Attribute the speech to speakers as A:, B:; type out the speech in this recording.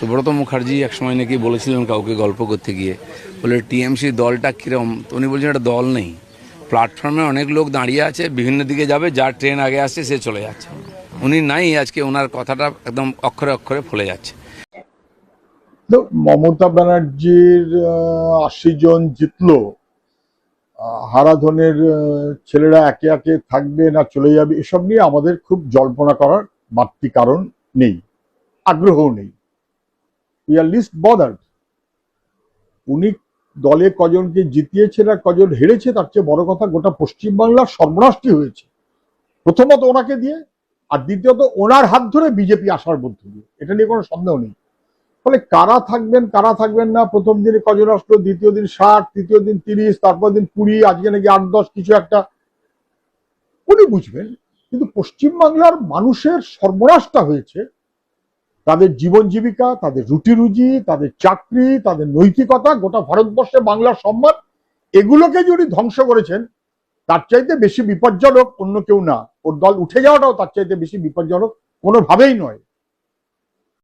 A: সুব্রত মুখার্জি একসময় নাকি বলেছিলেন কাউকে গল্প করতে গিয়ে, বলে টিএমসি দলটা কিরম, তো উনি বলছেন এটা দল নেই, প্ল্যাটফর্মে অনেক লোক দাঁড়িয়ে আছে, বিভিন্ন দিকে যাবে, যার ট্রেন আগে আসছে সে চলে যাচ্ছে। উনি নাই, আজকে ওনার কথাটা একদম অক্ষরে অক্ষরে ফলে যাচ্ছে।
B: তো মমতা ব্যানার্জির ৮০ জন জিতলো, হারাধনের ছেলেরা একে একে থাকবে না চলে যাবে, এসব নিয়ে আমাদের খুব জল্পনা করার বাড়তি কারণ নেই, আগ্রহও নেই। We are least bothered. উনি দলে কজনকে জিতিয়েছেন আর কজন হেরেছে, তার চেয়ে বড় কথা গোটা পশ্চিমবাংলার সর্বনাশটি হয়েছে প্রথমত ওনাকে দিয়ে, আর দ্বিতীয়ত ওনার হাত ধরে বিজেপি আসার মধ্য দিয়ে, এটা নিয়ে কোনো সন্দেহ নেই। ফলে কারা থাকবেন কারা থাকবেন না, প্রথম দিনে কজন আসলো, দ্বিতীয় দিন 60, তৃতীয় দিন 30, তারপর দিন 20, আজকে নাকি 8-10 কিছু একটা, উনি বুঝবেন। কিন্তু পশ্চিমবাংলার মানুষের সর্বনাশটা হয়েছে, তাদের জীবন জীবিকা, তাদের রুটি রুজি, তাদের চাকরি, তাদের নৈতিকতা, গোটা ভারতবর্ষে বাংলার সম্মান, এগুলোকে যদি ধ্বংস করেছেন, তার চাইতে বেশি বিপজ্জনক অন্য কেউ না। ওর দল উঠে যাওয়াটাও তার চাইতে বেশি বিপজ্জনক কোনোভাবেই নয়।